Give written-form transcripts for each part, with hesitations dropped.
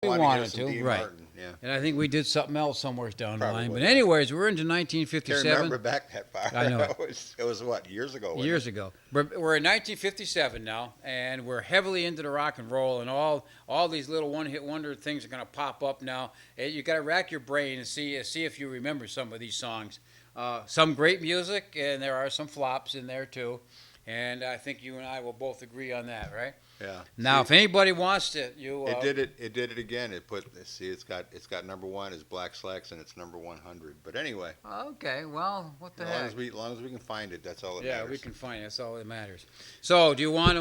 We want to hear wanted some to, Dean right. Martin. Yeah. And I think we did something else somewhere down the line. Probably, But yeah. anyways, we're into Can't 1957. remember back that far. I know it. It was what, years ago? wasn't Years it? ago. We're in 1957 now, and we're heavily into the rock and roll, and all these little one-hit wonder things are going to pop up now. You got to rack your brain and see if you remember some of these songs. Some great music, and there are some flops in there too. And I think you and I will both agree on that, right? Yeah. Now, See, if anybody wants to, it did it. It did it again. It's got number one is Black Slacks, and it's number 100. But anyway, Okay, well, what the as heck? long as we can find it, that's all that Yeah, matters. we can find it. That's all that matters. So, do you want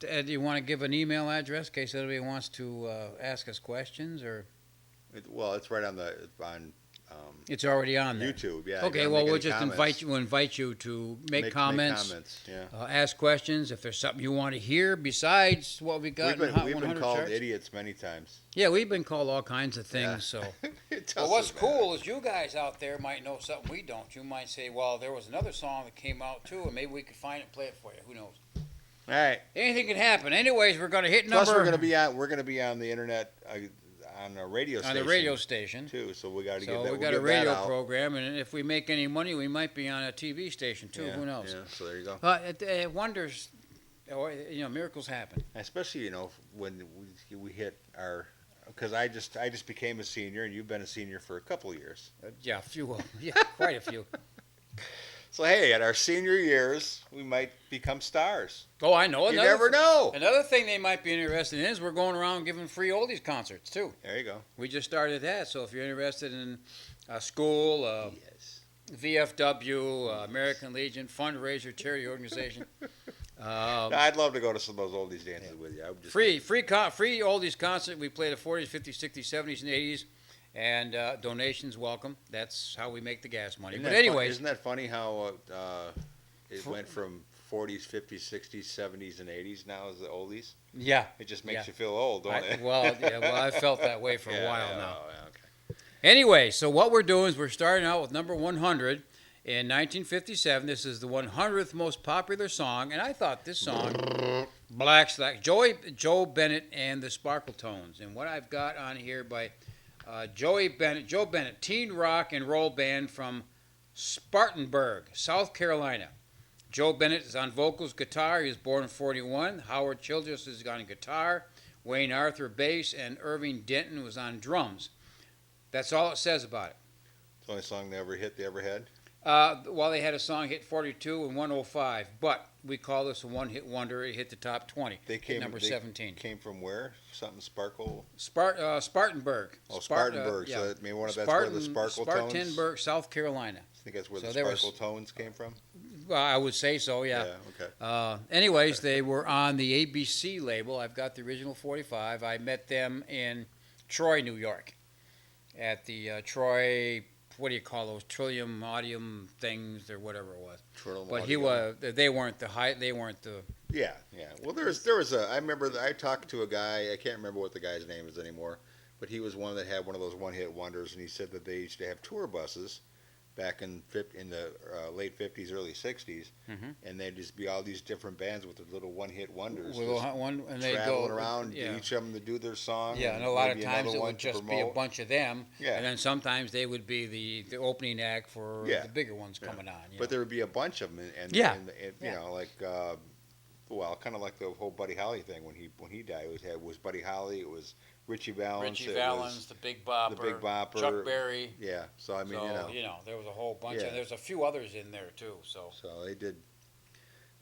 to give an email address in case anybody wants to ask us questions, or Well, it's right on it's already on there? YouTube. Yeah. Okay, gotta well, make we'll any just comments. invite you to make Make comments, comments. Yeah. ask questions. If there's something you want to hear besides what we got We've in the Hot been 100 called charts. idiots many times. Yeah, we've been called all kinds of things. Yeah. So, It well, what's doesn't matter. cool is you guys out there might know something we don't. You might say, well, there was another song that came out too, and maybe we could find it and play it for you. Who knows? All right. Anything can happen. Anyways, we're going to hit Plus, number we're going to be on the internet on a radio on station. the radio station. too. So we got to get So that. we we'll got a get that radio out. program, and if we make any money, we might be on a TV station too. Yeah, Who knows? Yeah. So there you go. It wonders, miracles happen. Especially when we hit our, because I just became a senior and you've been a senior for a couple of years. Yeah, a few. Yeah, quite a few. So hey, at our senior years, we might become stars. Oh, I know. You never know. Another thing they might be interested in is we're going around giving free oldies concerts too. There you go. We just started that, so if you're interested in a school, Yes. VFW, American Legion, fundraiser, charity organization. I'd love to go to some of those oldies dances with you. I would just Free oldies concert. We play the 40s, 50s, 60s, 70s, and 80s, and donations welcome. That's how we make the gas money. Isn't But that anyways, isn't that funny how it went from 40s, 50s, 60s, 70s, and 80s now as the oldies? yeah. It just makes Yeah. you feel old, don't it? I felt that way for a while yeah, now. oh, yeah, okay. Anyway, so what we're doing is we're starting out with number 100 in 1957. This is the 100th most popular song, and I thought this song, Black Slack, Joe Bennett and the Sparkle Tones, and what I've got on here by Joe Bennett, teen rock and roll band from Spartanburg, South Carolina. Joe Bennett is on vocals, guitar. He was born in 41. Howard Childress is on guitar. Wayne Arthur bass, and Irving Denton was on drums. That's all it says about it. It's the only song they ever had. Well, they had a song hit 42 and 105, but we call this a one-hit wonder. It hit the top 20. Number 17. Came from where? Something Sparkle? Spartanburg. Oh, Spartanburg. yeah. So that's where the Sparkle Tones. Spartanburg, South Carolina. I think that's where So the there was- Sparkle Tones came from. Well, I would say so, yeah. Okay. Anyways, they were on the ABC label. I've got the original 45. I met them in Troy, New York, at the Troy, what do you call those, Trillium Audium things or whatever it was. But they weren't the. Yeah. Well, there was I remember I talked to a guy. I can't remember what the guy's name is anymore, but he was one that had one of those one-hit wonders, and he said that they used to have tour buses back in the late 50s, early 60s, and they'd just be all these different bands with their little one-hit wonders, And they traveling go around, yeah. each of them to do their song. Yeah, and a lot of maybe times another it one would to just be a promote. bunch of them, Yeah. and then sometimes they would be the opening act for Yeah. the bigger ones coming on. But there would be a bunch of them, and Yeah. you know, like kind of like the whole Buddy Holly thing when he died. It was Buddy Holly. It was Richie Valens. Richie it Valens, was the Big Bopper, the Big Bopper, Chuck Berry. Yeah. So I mean, there was a whole bunch, Yeah. and there's a few others in there too. So they did.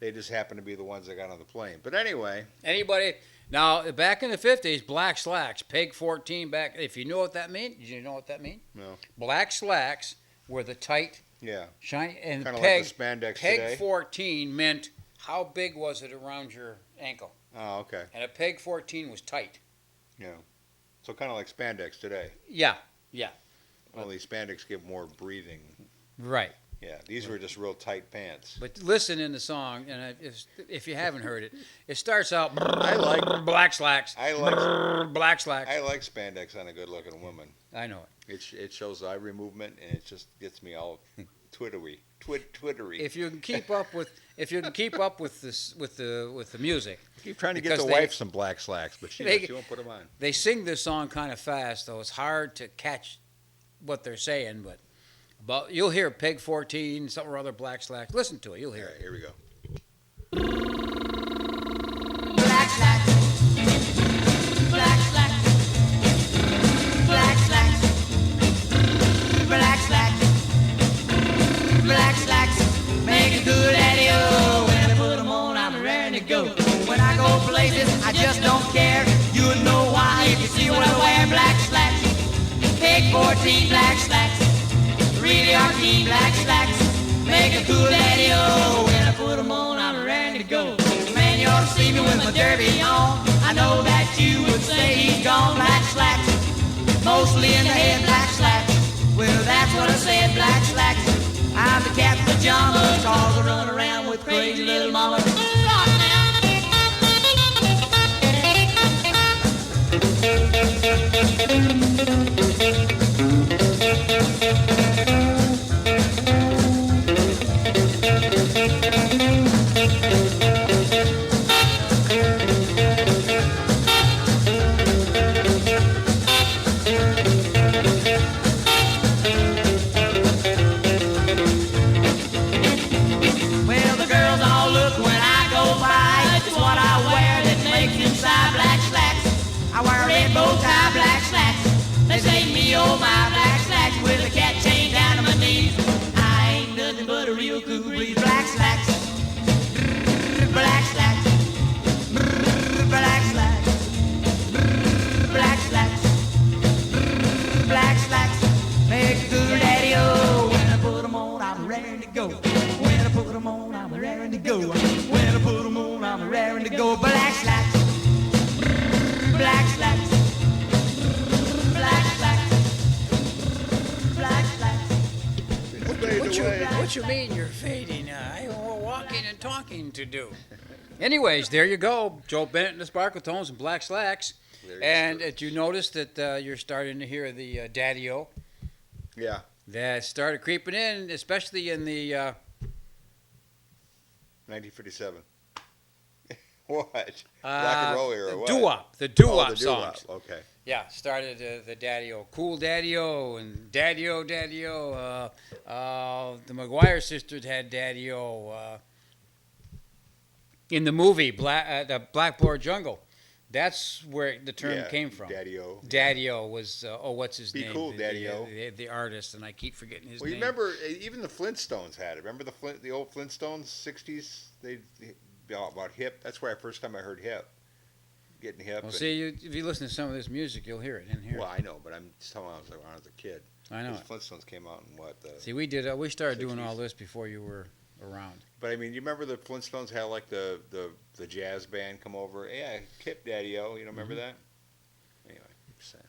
They just happened to be the ones that got on the plane. But anyway, anybody now back in the 50s, black slacks, peg 14 back. If you know what that means, did you know what that means? No. Black slacks were the tight, Yeah. shiny, and Kind of peg like the spandex peg today. 14 meant how big was it around your ankle, Oh, okay. and a peg 14 was tight. Yeah. So kind of like spandex today. Yeah. Only spandex give more breathing. Right. Yeah. These were just real tight pants. But listen in the song, and if you haven't heard it, it starts out. I like black slacks. I like black slacks. I like spandex on a good-looking woman. I know it. It shows eye movement, and it just gets me all Twittery. if you can keep up with this with the music. I keep trying to get because the wife some black slacks, but she won't put them on. They sing this song kind of fast, though it's hard to catch what they're saying. But you'll hear Peg 14, something or other, Black Slacks. Listen to it, you'll hear All right, it. here we go. Black slacks, black slacks, black slacks, black slacks, black slacks, make a good daddy-o. When I put them on, I'm ready to go. When I go places, I just don't care. You'll know why if you see what I wear. Black slacks, Peg 14 black slacks, really are keen black slacks, make a cool daddy-o. When I put them on, I'm ready to go. Man, you ought to see me with my derby on. I know that you would say he's gone. Black slacks, mostly in the head, black slacks. Well, that's what I said, black slacks. I'm the cat in pajamas, cause I run around with crazy little mama. Well, the girls all look when I go by. It's what I wear that makes inside black slacks. I wear a red bow tie, black slacks. They say me, oh my, black slacks with a cat chain down to my knees. I ain't nothing but a real cool breeze. Black slacks, black slacks, black slacks, black slacks, black slacks. Make a good daddy-o. When I put 'em on, I'm ready to go. When I put 'em on, I'm raring to go. When I put 'em on, I'm raring to go. Black slacks, black slacks, black slacks, black slacks. What you mean you're fading? I have more walking and talking to do. Anyways, there you go. Joe Bennett and the Sparkle Tones and Black Slacks. And did you notice that you're starting to hear the daddy-o? Yeah. That started creeping in, especially in the 1957. What? Rock and roll era, or what? doo-wop, the Oh, doo-wop the songs. doo-wop. Okay. Yeah, started the daddy-o, cool daddy-o, and daddy-o, daddy-o. The McGuire sisters had daddy-o. In the movie the Blackboard Jungle, that's where the term came from. Daddy-o. Daddy-o was what's his Be name? cool, Daddy-o. The artist, and I keep forgetting his Well, you name. remember even the Flintstones had it. Remember the old Flintstones, 60s? They about hip. That's where first time I heard hip. Getting hip. Well, see, if you listen to some of this music, you'll hear it in here. Well, I know, but I'm just telling you, when I was a kid. I know Those it. Flintstones came out in what? See, we started doing 60s. all this before you were around. But I mean, you remember the Flintstones had like the jazz band come over? Yeah, Hip Daddy-o. You don't remember that? Anyway, just saying.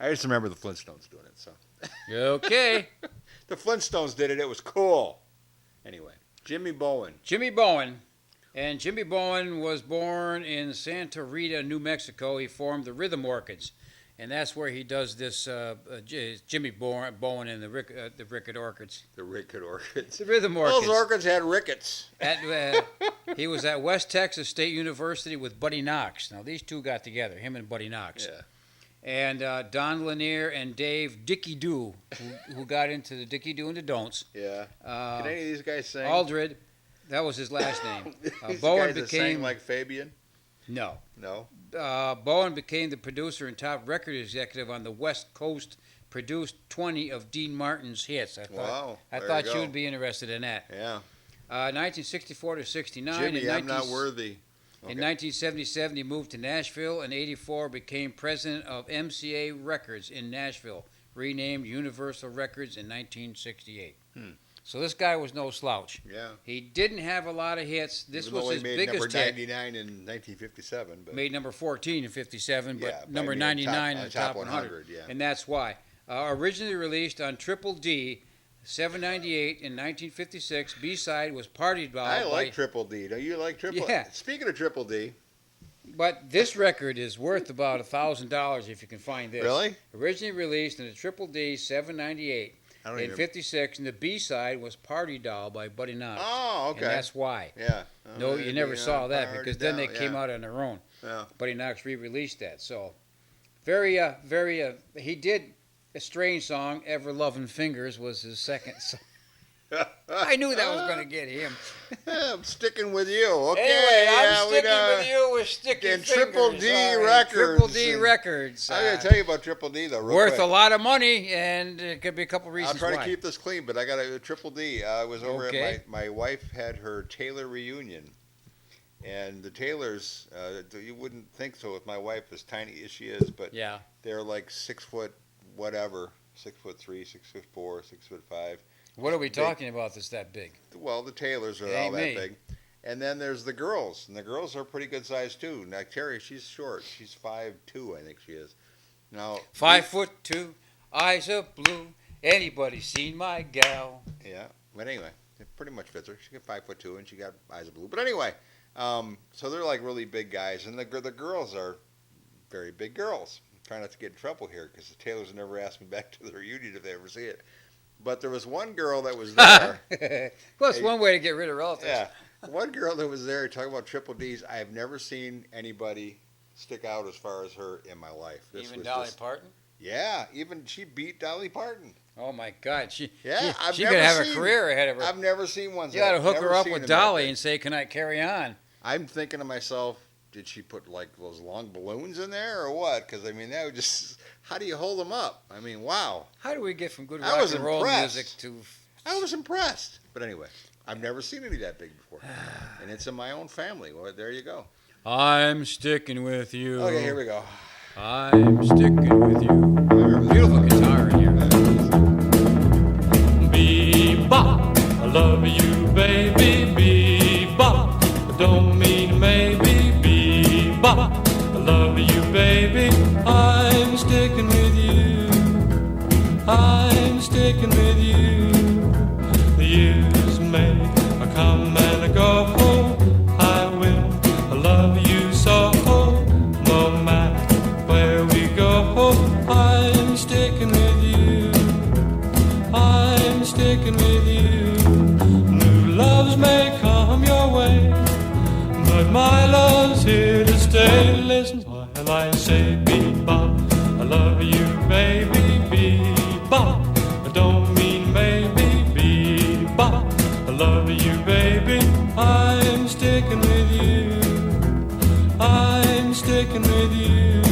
I just remember the Flintstones doing it. So Okay. the Flintstones did it. It was cool. Anyway, Jimmy Bowen. Jimmy Bowen. And Jimmy Bowen was born in Santa Rita, New Mexico. He formed the Rhythm Orchids. And that's where he does this Jimmy Bowen and the Ricket Orchids. The Ricket Orchids. The Rhythm Orchids. Those orchids had rickets. He was at West Texas State University with Buddy Knox. Now, these two got together, him and Buddy Knox. Yeah. And Don Lanier and Dave Dickie Doo, who got into the Dickie Doo and the Don'ts. Yeah. Can any of these guys sing? Aldred, that was his last name. These Bowen guys that sang like Fabian? No. No. Bowen became the producer and top record executive on the West Coast, produced 20 of Dean Martin's hits. I Wow, there you thought go. you would be interested in that. Yeah. 1964 to 69. Jimmy, I'm not worthy. In 1977, he moved to Nashville. In 84, became president of MCA Records in Nashville, renamed Universal Records in 1968. So this guy was no slouch. Yeah. He didn't have a lot of hits. This Even though was his he made biggest number hit. 99 in 1957. But Made number 14 in 57, but Yeah, but number I mean, 99 top- in the top 100. yeah. And that's why. Originally released on Triple D, 798 in 1956, B-side was Partied By. I like Triple D. Don't you like Triple? Yeah. Speaking of Triple D, But this record is worth about $1,000 if you can find this. Really? Originally released in the Triple D 798. I don't in even. '56, and the B-side was "Party Doll" by Buddy Knox. Oh, okay. And that's why. Yeah. No, you never saw that Party because then they down, came yeah. out on their own. Yeah. Buddy Knox re-released that. So, very. He did a strange song. "Ever Loving Fingers" was his second song. I knew that was going to get him. I'm sticking with you. Okay. Anyway, yeah, I'm sticking with you with Stickin and Triple Fingers. D All right, Records. Triple D And Records. I gotta tell you about Triple D though. Real Worth quick. a lot of money, and it could be a couple I'll reasons try why. to keep this clean, but I got a Triple D. I was over Okay. at my wife had her Taylor reunion, and the Taylors. You wouldn't think so with my wife, as tiny as she is, but Yeah. they're like 6 foot whatever, 6'3", 6'4", 6'5". What are we Big. talking about that's that big? Well, the Taylors are Ain't all that me. big. And then there's the girls, and the girls are pretty good size too. Now Terry, she's short. She's 5'2", I think she is. Now 5'2", eyes of blue. Anybody seen my gal? Yeah, but anyway, it pretty much fits her. She got 5'2", and she got eyes of blue. But anyway, so they're like really big guys, and the girls are very big girls. I'm trying not to get in trouble here because the Taylors never asked me back to the reunion if they ever see it. But there was one girl that was there. Well, it's Hey, one way to get rid of relatives. Yeah, one girl that was there talking about Triple D's. I have never seen anybody stick out as far as her in my life. This Even was Dolly just- Parton? Yeah, even she beat Dolly Parton. Oh, my God. Yeah, I've she never could have a seen- career ahead of her. I've never seen one. You got to hook never her up seen with them that Dolly big. and say, can I carry on? I'm thinking to myself, did she put like those long balloons in there or what? Because I mean, that would just, how do you hold them up? I mean, wow. How do we get from good I rock was and roll impressed. music to... I was impressed. But anyway, I've never seen any that big before. And it's in my own family. Well, there you go. I'm sticking with you. Okay, here we go. I'm sticking with you. I remember Beautiful guitar in here. Bebop, I love you, baby. Bebop, I don't mean maybe. Bebop, I love you, baby. I'm sticking with you. I'm sticking with you. The years may come and go. I will love you so. No matter where we go, I'm sticking with you. I'm sticking with you. New loves may come your way, but my love's here to stay. Listen while I say bebop. I love you, baby. Bebop. I don't mean maybe. Bebop. I love you, baby. I'm sticking with you. I'm sticking with you.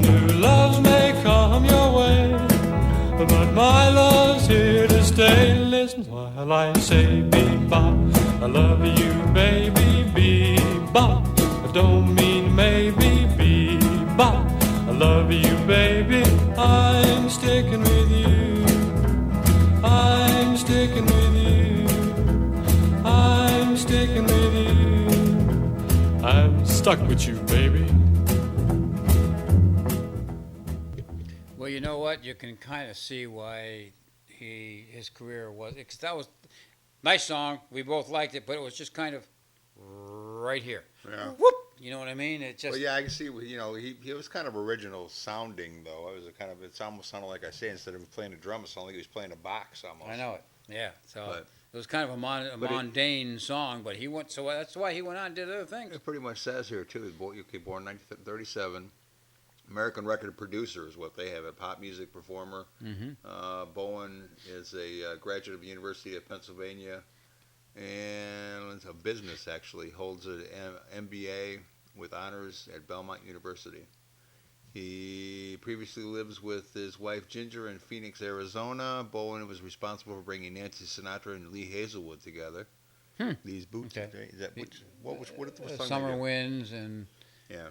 New loves may come your way, but my love's here to stay. Listen while I say bebop. I love you, baby. Bebop. I don't mean maybe. Bebop. I love you, baby. I'm sticking with you. I'm sticking with you. I'm sticking with you. I'm stuck with you, baby. Well, you know what? You can kind of see why his career was... Cause that was nice song. We both liked it, but it was just kind of right here. Yeah. Whoop! You know what I mean? It just... Well, yeah, I can see. You know, he was kind of original sounding though. It was a kind of. It's almost sounded like I say instead of playing a drum, it sounded like he was playing a box almost. I know it. Yeah. So But- it was kind of a But it- mundane song, but he went... So that's why he went on and did other things. It pretty much says here too. He was born 1937. American record producer is what they have. A pop music performer. Mm-hmm. Bowen is a graduate of the University of Pennsylvania, and it's a business actually. Holds an MBA with honors at Belmont University. He previously lives with his wife Ginger in Phoenix, Arizona. Bowen was responsible for bringing Nancy Sinatra and Lee Hazelwood together. These boots. Okay. Is that what song Summer they do? Winds and... Yeah.